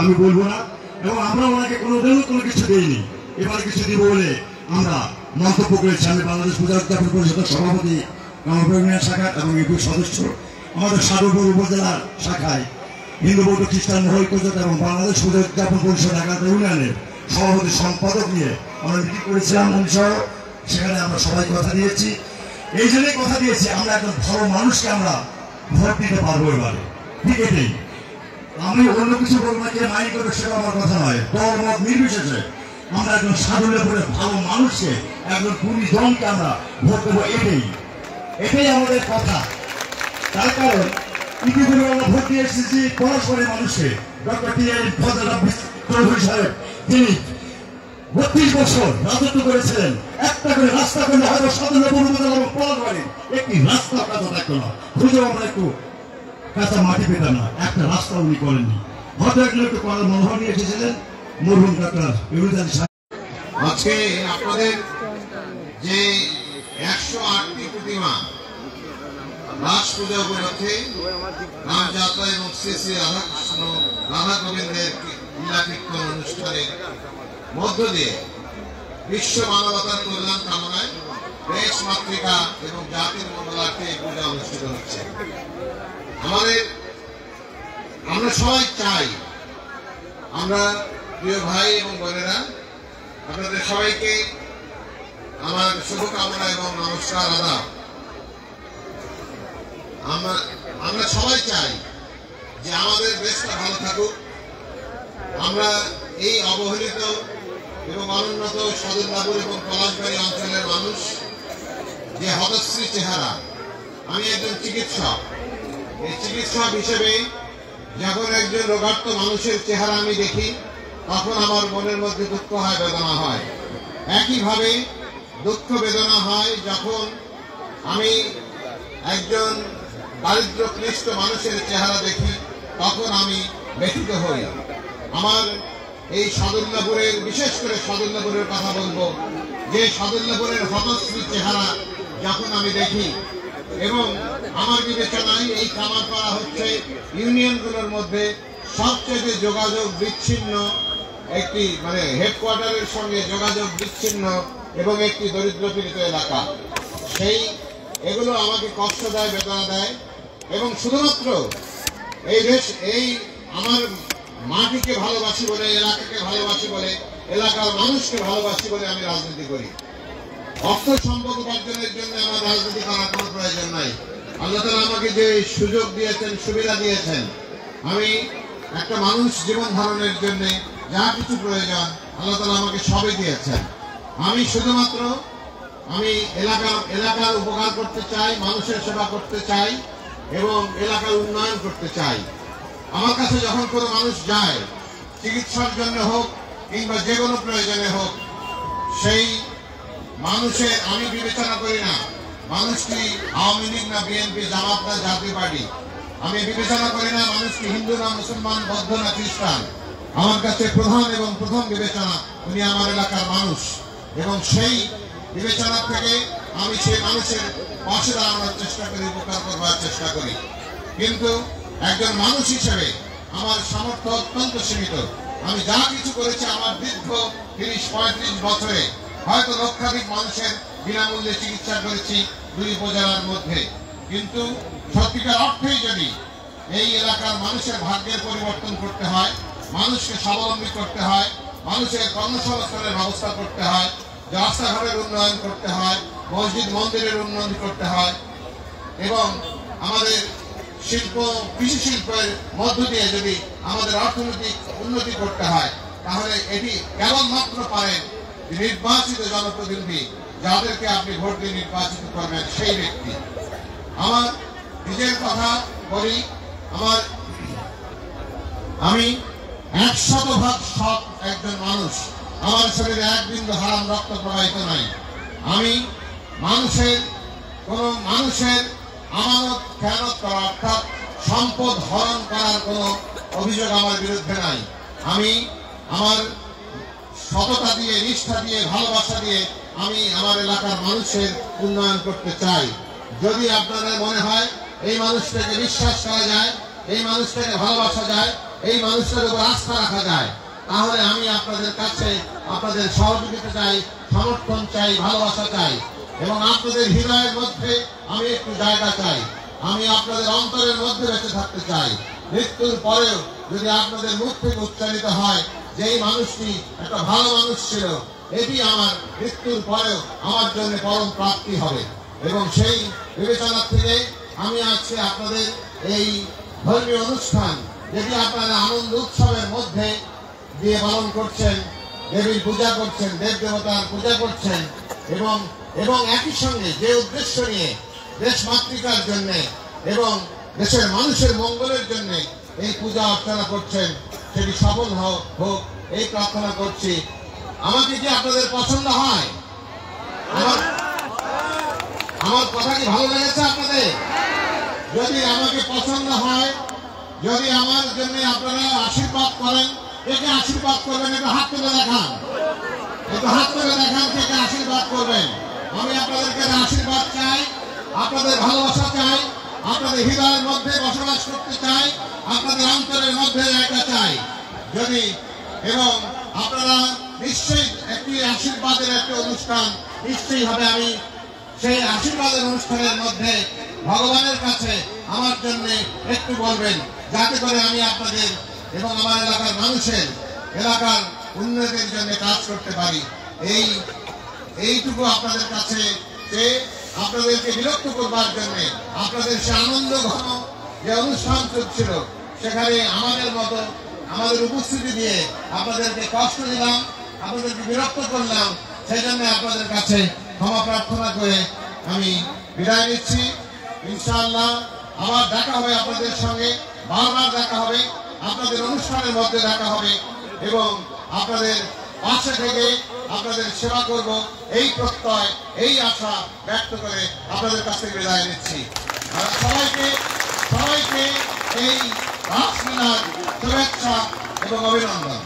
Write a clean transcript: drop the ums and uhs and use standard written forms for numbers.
আমি বলবো না, এবং আমরা ওনাকে কোনোদিনও কোনো কিছু দিইনি। এবার কিছু দিব বলে আমরা মন্তব্য করেছি। আমি বাংলাদেশ পূজা উদযাপন পরিষদের সভাপতি, গণপ্রয়োজনীয় শাখা এবং ইউপির সদস্য, আমাদের সাগরপুর উপজেলার শাখায় হিন্দু বৌদ্ধ খ্রিস্টান ঐক্যজোট এবং বাংলাদেশ পূজা উদযাপন পরিষদ একান্ত ইউনিয়নের সভাপতি সম্পাদক নিয়ে আমরা মিটিং করেছিলাম উনিশশো। সেখানে আমরা সবাই কথা দিয়েছি, এই জন্যই কথা দিয়েছি আমরা একজন ভালো মানুষকে আমরা ভোট দিতে পারবো এবারে। ঠিক এটাই, আমি অন্য কিছু বলবো না, কে মাইন্ড করবে সেটা আমার কথা নয়। দল মত নির্বিশেষে আমরা একজন সাধুল্যপুরের ভালো মানুষকে, একজন পুলিশ জনকে আমরা ভোট দেবো। এটাই আমাদের কথা। তার কারণ ইতিপূর্বে আমরা ভোট দিয়ে এসেছি পরস্পরের মানুষকে। Doctor TN. ফজল চৌধুরী সাহেব, তিনি 32 বছর রাজত্ব করেছিলেন, একটা করে রাস্তা করলে হয়তো সাধুল্যপুর উপজেলা এবং পলাশবাড়ি একটি রাস্তা কাজা থাকতো না, খুঁজেও আমরা একটু কাঁচা মাটি পেতাম না, একটা রাস্তা উনি করেননি। হয়তো একজন একটু করার মনোভাব নিয়ে এসেছিলেন মরহুম ডক্টর ইউনুস আলী সাহেব। আজকে আপনাদের যে 108টি প্রতিমা রাস পূজা উপলক্ষে রামযাত্রা এবং শ্রী শ্রী রাধাকৃষ্ণ রাধা গোবিন্দের লীলা কীর্তন অনুষ্ঠানের মধ্য দিয়ে বিশ্ব মানবতার কল্যাণ কামনায় দেশ মাতৃকা এবং জাতির মঙ্গলার্থে এই পূজা অনুষ্ঠিত হচ্ছে। আমরা সবাই চাই, আমরা প্রিয় ভাই এবং বোনেরা, আপনাদের সবাইকে আমার শুভকামনা এবং নমস্কার আদাব। আমরা সবাই চাই যে আমাদের দেশটা ভালো থাকুক। আমরা এই অবহেলিত এবং অনুন্নত সদরনগর এবং পলাশবাড়ি অঞ্চলের মানুষ যে হতশ্রী চেহারা, আমি একজন চিকিৎসক, এই চিকিৎসক হিসেবে যখন একজন রোগাক্ত মানুষের চেহারা আমি দেখি তখন আমার মনের মধ্যে দুঃখ হয়, বেদনা হয়। একইভাবে দুঃখ বেদনা হয় যখন আমি একজন দারিদ্র ক্লিষ্ট মানুষের চেহারা দেখি, তখন আমি ব্যথিত হই। আমার এই সাদুল্লাপুরের, বিশেষ করে সাদুল্লাপুরের কথা বলবো, যে সাদুল্লাপুরের হতশ্রী চেহারা যখন আমি দেখি, এবং আমার বিবেচনায় এই কামারপাড়া হচ্ছে ইউনিয়নগুলোর মধ্যে সবচেয়ে যোগাযোগ বিচ্ছিন্ন একটি, মানে হেডকোয়ার্টারের সঙ্গে যোগাযোগ বিচ্ছিন্ন এবং একটি দরিদ্র পীড়িত এলাকা। এগুলো আমাকে কষ্ট দেয়, বেদনা দেয়। এবং শুধুমাত্র এই আমার মাটিকে ভালোবাসি বলে, এলাকাকে ভালোবাসি বলে, এলাকার মানুষকে ভালোবাসি বলে আমি রাজনীতি করি। অর্থ সম্পদ উপার্জনের জন্য আমার রাজনীতি করার কোনো প্রয়োজন নাই। আল্লাহ তাআলা আমাকে যে সুযোগ দিয়েছেন, সুবিধা দিয়েছেন, আমি একটা মানুষ জীবন ধারণের জন্য যা কিছু প্রয়োজন আল্লাহ তাআলা আমাকে সবই দিয়েছেন। আমি শুধুমাত্র এলাকার উপকার করতে চাই, মানুষের সেবা করতে চাই এবং এলাকার উন্নয়ন করতে চাই। আমার কাছে যখন কোনো মানুষ যায়, চিকিৎসার জন্য হোক কিংবা যে কোনো প্রয়োজনে হোক, সেই মানুষের আমি বিবেচনা করি না মানুষ কি আওয়ামী লীগ না বিএনপি, জামাত না জাতীয় পার্টি। আমি বিবেচনা করি না মানুষ কি হিন্দু না মুসলমান, বৌদ্ধ না খ্রিস্টান। আমার কাছে প্রথম বিবেচনা উনি আমার এলাকার মানুষ, এবং সেই বিবেচনা থেকে আমি সেই মানুষের পাশে দাঁড়ানোর চেষ্টা করি, উপকার করবার চেষ্টা করি। কিন্তু একজন মানুষ হিসেবে আমার সামর্থ্য অত্যন্ত সীমিত। আমি যা কিছু করেছি আমার দীর্ঘ 30-35 বছরে হয়তো লক্ষাধিক মানুষের বিনামূল্যে চিকিৎসা করেছি 2 উপজেলার মধ্যে। কিন্তু সত্যিকার অর্থেই যদি এই এলাকার মানুষের ভাগ্যের পরিবর্তন করতে হয়, মানুষকে স্বাবলম্বী করতে হয়, মানুষের কর্মসংস্থানের ব্যবস্থা করতে হয়, রাস্তাঘাটের উন্নয়ন করতে হয়, মসজিদ মন্দিরের উন্নয়ন করতে হয়, এবং আমাদের কৃষি শিল্পের মধ্য দিয়ে যদি আমাদের অর্থনৈতিক উন্নতি করতে হয়, তাহলে এটি কেবলমাত্র পারেন নির্বাচিত জনপ্রতিনিধি, যাদেরকে আপনি ভোট দিয়ে নির্বাচিত করবেন, সেই ব্যক্তি। আমার নিজের কথা বলি, আমি 100% সৎ একজন মানুষ। আমার শরীরে এক বিন্দু হারাম রক্ত প্রবাহিত নাই। আমি কোন মানুষের আমানত খেয়ানত করা, অর্থাৎ সম্পদ হরণ করার কোন অভিযোগ আমার বিরুদ্ধে নাই। আমি আমার সততা দিয়ে, নিষ্ঠা দিয়ে, ভালোবাসা দিয়ে আমি আমার এলাকার মানুষের উন্নয়ন করতে চাই। যদি আপনাদের মনে হয় এই মানুষটাকে বিশ্বাস করা যায়, এই মানুষটাকে ভালোবাসা যায়, এই মানুষটার উপর আস্থা রাখা যায়, তাহলে আমি আপনাদের কাছে আপনাদের সহযোগিতা চাই, সমর্থন চাই, ভালোবাসা চাই, এবং আপনাদের হৃদয়ের মধ্যে আমি একটু জায়গা চাই। আমি আপনাদের অন্তরের মধ্যে বেঁচে থাকতে চাই। মৃত্যুর পরেও যদি আপনাদের মুখ থেকে উচ্চারিত হয় যে এই মানুষটি একটা ভালো মানুষ ছিল, এটি আমার মৃত্যুর পরেও আমার জন্য পরম প্রাপ্তি হবে। এবং সেই বিবেচনা থেকে আমি আজকে আপনাদের এই ধর্মীয় অনুষ্ঠান, যেটি আপনারা আনন্দ উৎসবের মধ্যে দিয়ে পালন করছেন, দেবীর পূজা করছেন, দেব দেবতার পূজা করছেন, এবং একই সঙ্গে যে উদ্দেশ্য নিয়ে দেশ মাতৃকার জন্য এবং দেশের মানুষের মঙ্গলের জন্য এই পূজা অর্চনা করছেন, সেটি সফল হোক এই প্রার্থনা করছি। আমাকে কি আপনাদের পছন্দ হয়? আমার কথা কি ভালো লেগেছে আপনাদের? যদি আমাকে পছন্দ হয়, যদি আমার জন্য আপনারা আশীর্বাদ করেন, একে আশীর্বাদ করবেন, একটু হাত তুলে দেখান, একটু হাত তুলে দেখান, কে আশীর্বাদ করবেন। আমি আপনাদেরকে আশীর্বাদ চাই, আপনাদের ভালোবাসা চাই, আপনাদের হৃদয়ের মধ্যে বসবাস করতে চাই, আপনাদের অন্তরের মধ্যে একটা চাই। যদি এবং আপনারা নিশ্চয়ই একটি আশীর্বাদের একটি অনুষ্ঠান নিশ্চয়ই হবে। আমি সেই আশীর্বাদের অনুষ্ঠানের মধ্যে ভগবানের কাছে আমার জন্য একটু বলবেন, যাতে করে আমি আপনাদের এবং আমার এলাকার মানুষের এলাকার উন্নতির জন্য কাজ করতে পারি। এইটুকু আপনাদের কাছে যে আপনাদেরকে বিরক্ত করবার জন্য, আপনাদের সে আনন্দ ঘন যে অনুষ্ঠান চলছিল সেখানে আমাদের উপস্থিতি দিয়ে আপনাদেরকে কষ্ট দিলাম, আপনাদেরকে বিরক্ত করলাম, সেই জন্য আপনাদের কাছে ক্ষমা প্রার্থনা করে আমি বিদায় নিচ্ছি। ইনশাআল্লাহ আবার দেখা হবে আপনাদের সঙ্গে, বারবার দেখা হবে, আপনাদের অনুষ্ঠানের মধ্যে দেখা হবে, এবং আপনাদের পাশে থেকে আপনাদের সেবা করব এই প্রত্যয়, এই আশা ব্যক্ত করে আপনাদের কাছ থেকে বিদায় নিচ্ছি। সবাইকে এই রাসলীলার শুভেচ্ছা এবং অভিনন্দন।